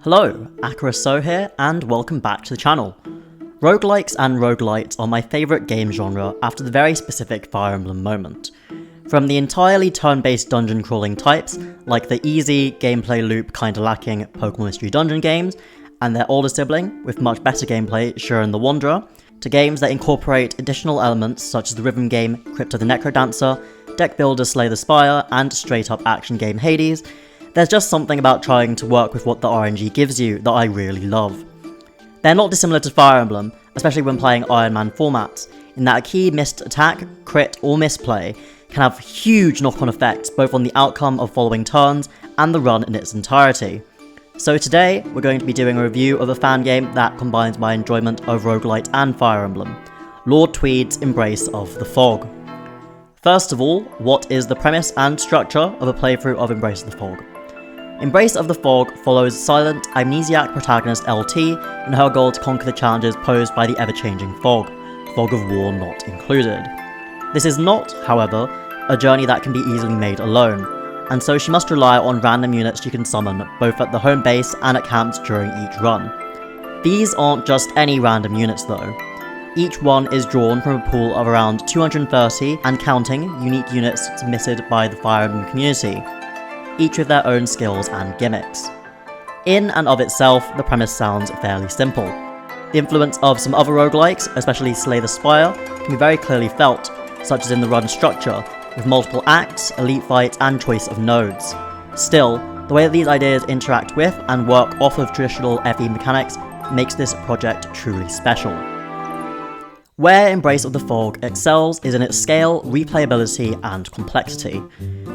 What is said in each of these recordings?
Hello, Alcryst here, and welcome back to the channel. Roguelikes and roguelites are my favourite game genre after the very specific Fire Emblem moment. From the entirely turn-based dungeon crawling types, like the easy, gameplay loop kinda lacking Pokémon Mystery Dungeon games, and their older sibling, with much better gameplay, Shiren the Wanderer, to games that incorporate additional elements such as the rhythm game Crypto the Necrodancer, deck builder Slay the Spire, and straight-up action game Hades. There's just something about trying to work with what the RNG gives you that I really love. They're not dissimilar to Fire Emblem, especially when playing Iron Man formats, in that a key missed attack, crit, or misplay can have huge knock-on effects both on the outcome of following turns and the run in its entirety. So today, we're going to be doing a review of a fan game that combines my enjoyment of roguelite and Fire Emblem, Lord Tweed's Embrace of the Fog. First of all, what is the premise and structure of a playthrough of Embrace of the Fog? Embrace of the Fog follows silent, amnesiac protagonist LT in her goal to conquer the challenges posed by the ever-changing fog of war not included. This is not, however, a journey that can be easily made alone, and so she must rely on random units she can summon both at the home base and at camps during each run. These aren't just any random units though. Each one is drawn from a pool of around 230 and counting unique units submitted by the Fire Emblem community, each with their own skills and gimmicks. In and of itself, the premise sounds fairly simple. The influence of some other roguelikes, especially Slay the Spire, can be very clearly felt, such as in the run structure, with multiple acts, elite fights, and choice of nodes. Still, the way that these ideas interact with and work off of traditional FE mechanics makes this project truly special. Where Embrace of the Fog excels is in its scale, replayability, and complexity.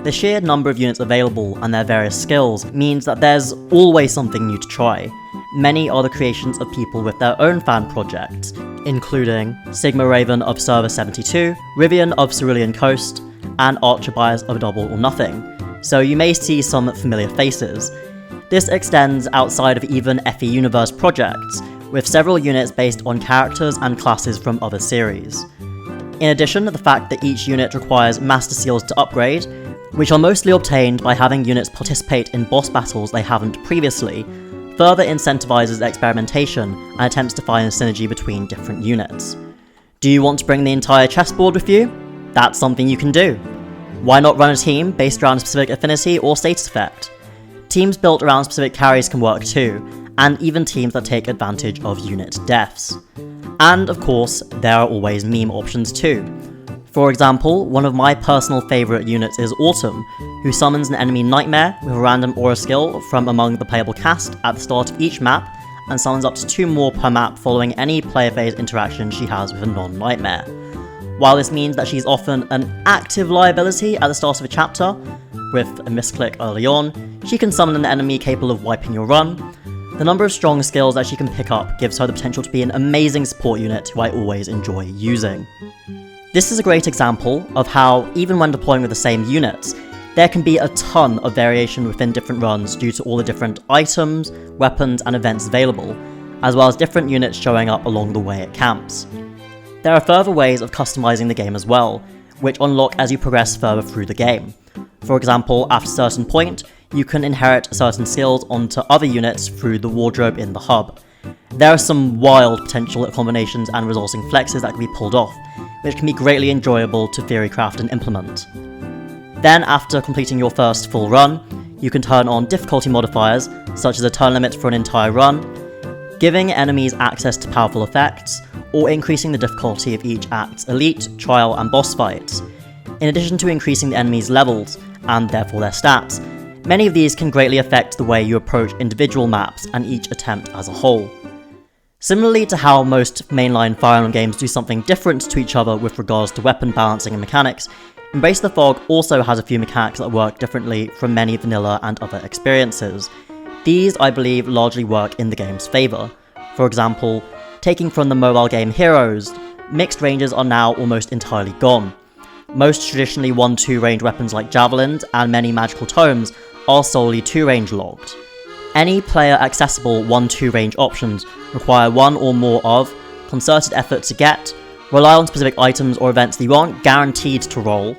The sheer number of units available and their various skills means that there's always something new to try. Many are the creations of people with their own fan projects, including Sigma Raven of Server 72, Rivian of Cerulean Coast, and Archebias of Double or Nothing, so you may see some familiar faces. This extends outside of even FE Universe projects, with several units based on characters and classes from other series. In addition, the fact that each unit requires Master Seals to upgrade, which are mostly obtained by having units participate in boss battles they haven't previously, further incentivizes experimentation and attempts to find a synergy between different units. Do you want to bring the entire chessboard with you? That's something you can do. Why not run a team based around a specific affinity or status effect? Teams built around specific carries can work too, and even teams that take advantage of unit deaths. And of course, there are always meme options too. For example, one of my personal favourite units is Autumn, who summons an enemy nightmare with a random aura skill from among the playable cast at the start of each map, and summons up to 2 more per map following any player phase interaction she has with a non-nightmare. While this means that she's often an active liability at the start of a chapter, with a misclick early on, she can summon an enemy capable of wiping your run. The number of strong skills that she can pick up gives her the potential to be an amazing support unit who I always enjoy using. This is a great example of how, even when deploying with the same units, there can be a ton of variation within different runs due to all the different items, weapons, and events available, as well as different units showing up along the way at camps. There are further ways of customizing the game as well, which unlock as you progress further through the game. For example, after a certain point, you can inherit certain skills onto other units through the wardrobe in the hub. There are some wild potential combinations and resourcing flexes that can be pulled off, which can be greatly enjoyable to theorycraft and implement. Then, after completing your first full run, you can turn on difficulty modifiers, such as a turn limit for an entire run, giving enemies access to powerful effects, or increasing the difficulty of each act's elite, trial, and boss fights. In addition to increasing the enemies' levels, and therefore their stats, many of these can greatly affect the way you approach individual maps and each attempt as a whole. Similarly to how most mainline Fire Emblem games do something different to each other with regards to weapon balancing and mechanics, Embrace the Fog also has a few mechanics that work differently from many vanilla and other experiences. These, I believe, largely work in the game's favour. For example, taking from the mobile game Heroes, mixed ranges are now almost entirely gone. Most traditionally 1-2 range weapons like javelins and many magical tomes are solely 2 range locked. Any player accessible 1-2 range options require one or more of concerted effort to get, rely on specific items or events that you aren't guaranteed to roll,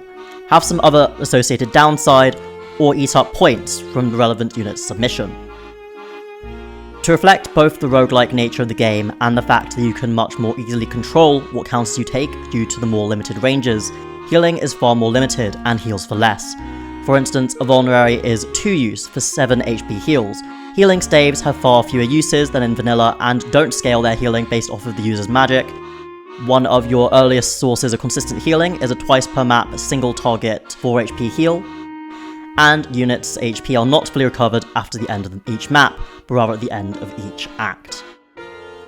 have some other associated downside, or eat up points from the relevant unit's submission. To reflect both the roguelike nature of the game and the fact that you can much more easily control what counters you take due to the more limited ranges, healing is far more limited and heals for less. For instance, a vulnerary is 2 use for 7 HP heals. Healing staves have far fewer uses than in vanilla and don't scale their healing based off of the user's magic. One of your earliest sources of consistent healing is a twice per map single target 4 HP heal, and units' HP are not fully recovered after the end of each map, but rather at the end of each act.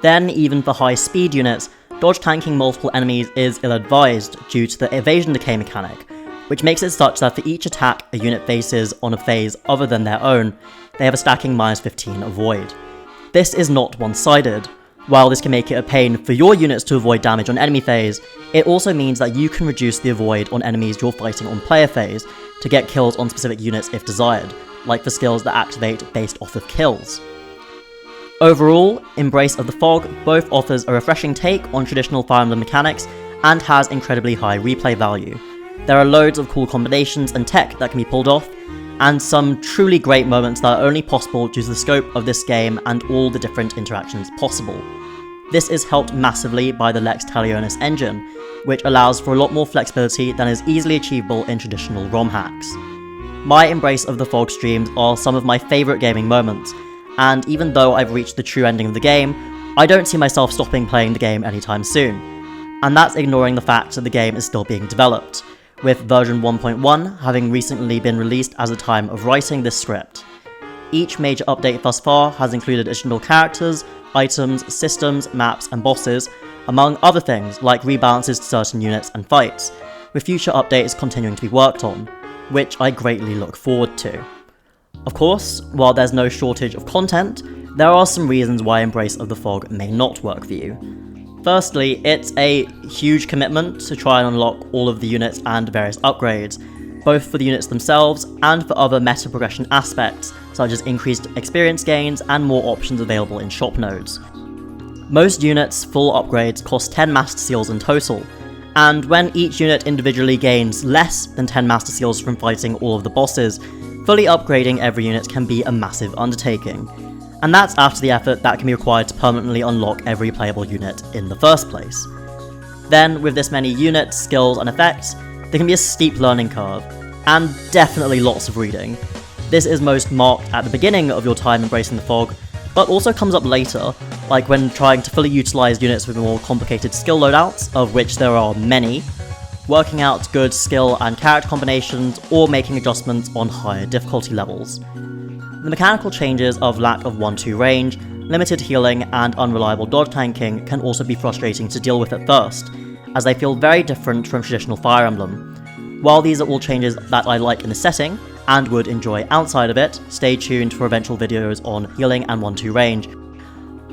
Then, even for high speed units, dodge tanking multiple enemies is ill-advised due to the evasion decay mechanic, which makes it such that for each attack a unit faces on a phase other than their own, they have a stacking -15 avoid. This is not one-sided. While this can make it a pain for your units to avoid damage on enemy phase, it also means that you can reduce the avoid on enemies you're fighting on player phase to get kills on specific units if desired, like for skills that activate based off of kills. Overall, Embrace of the Fog both offers a refreshing take on traditional Fire Emblem mechanics and has incredibly high replay value. There are loads of cool combinations and tech that can be pulled off, and some truly great moments that are only possible due to the scope of this game and all the different interactions possible. This is helped massively by the Lex Talionis engine, which allows for a lot more flexibility than is easily achievable in traditional ROM hacks. My Embrace of the Fog streams are some of my favourite gaming moments, and even though I've reached the true ending of the game, I don't see myself stopping playing the game anytime soon. And that's ignoring the fact that the game is still being developed, with version 1.1 having recently been released as the time of writing this script. Each major update thus far has included additional characters, items, systems, maps, and bosses, among other things like rebalances to certain units and fights, with future updates continuing to be worked on, which I greatly look forward to. Of course, while there's no shortage of content, there are some reasons why Embrace of the Fog may not work for you. Firstly, it's a huge commitment to try and unlock all of the units and various upgrades, both for the units themselves and for other meta progression aspects, such as increased experience gains and more options available in shop nodes. Most units' full upgrades cost 10 Master Seals in total, and when each unit individually gains less than 10 Master Seals from fighting all of the bosses, fully upgrading every unit can be a massive undertaking. And that's after the effort that can be required to permanently unlock every playable unit in the first place. Then, with this many units, skills, and effects, there can be a steep learning curve, and definitely lots of reading. This is most marked at the beginning of your time embracing the fog, but also comes up later, like when trying to fully utilise units with more complicated skill loadouts, of which there are many, working out good skill and character combinations, or making adjustments on higher difficulty levels. The mechanical changes of lack of 1-2 range, limited healing, and unreliable dodge tanking can also be frustrating to deal with at first, as they feel very different from traditional Fire Emblem. While these are all changes that I like in the setting, and would enjoy outside of it, stay tuned for eventual videos on healing and 1-2 range.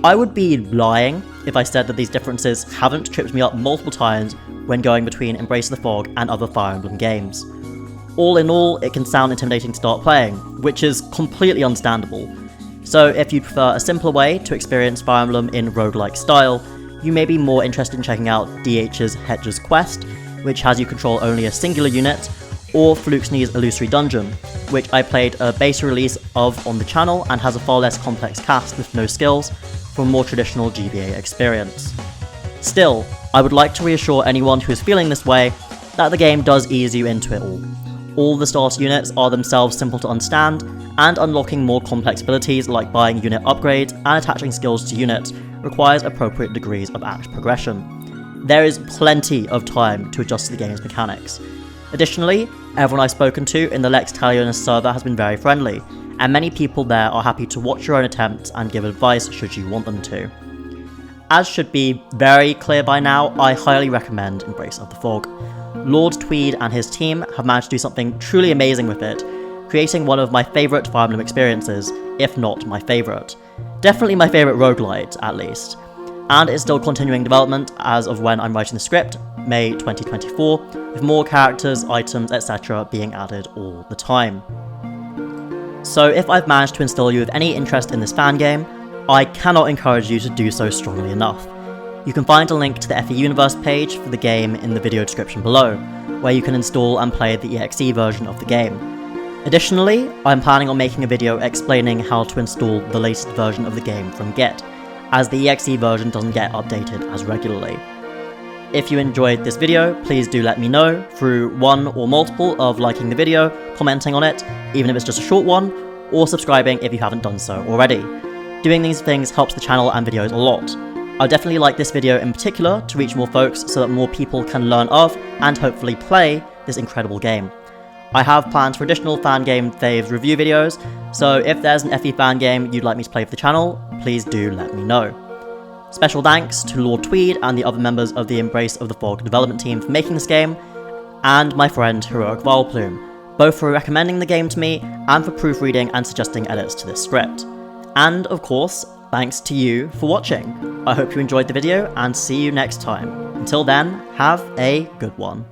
I would be lying if I said that these differences haven't tripped me up multiple times when going between Embrace of the Fog and other Fire Emblem games. All in all, it can sound intimidating to start playing, which is completely understandable. So if you prefer a simpler way to experience Fire Emblem in roguelike style, you may be more interested in checking out DH's Hedge's Quest, which has you control only a singular unit, or Fluxney's Illusory Dungeon, which I played a beta release of on the channel and has a far less complex cast with no skills, for a more traditional GBA experience. Still, I would like to reassure anyone who is feeling this way that the game does ease you into it all. All the starter units are themselves simple to understand, and unlocking more complex abilities like buying unit upgrades and attaching skills to units requires appropriate degrees of act progression. There is plenty of time to adjust to the game's mechanics. Additionally, everyone I've spoken to in the Lex Talionis server has been very friendly, and many people there are happy to watch your own attempts and give advice should you want them to. As should be very clear by now, I highly recommend Embrace of the Fog. Lord Tweed and his team have managed to do something truly amazing with it, creating one of my favourite Fire Emblem experiences, if not my favourite. Definitely my favourite roguelite, at least. And it's still continuing development as of when I'm writing the script, May 2024, with more characters, items, etc. being added all the time. So if I've managed to instill you with any interest in this fan game, I cannot encourage you to do so strongly enough. You can find a link to the FE Universe page for the game in the video description below, where you can install and play the EXE version of the game. Additionally, I'm planning on making a video explaining how to install the latest version of the game from Git, as the exe version doesn't get updated as regularly. If you enjoyed this video, please do let me know through one or multiple of liking the video, commenting on it, even if it's just a short one, or subscribing if you haven't done so already. Doing these things helps the channel and videos a lot. I'd definitely like this video in particular to reach more folks so that more people can learn of and hopefully play this incredible game. I have plans for additional Fangame Faves review videos, so if there's an FE fan game you'd like me to play for the channel, please do let me know. Special thanks to Lord Tweed and the other members of the Embrace of the Fog development team for making this game, and my friend Heroic Vileplume, both for recommending the game to me and for proofreading and suggesting edits to this script. And of course, thanks to you for watching. I hope you enjoyed the video and see you next time. Until then, have a good one.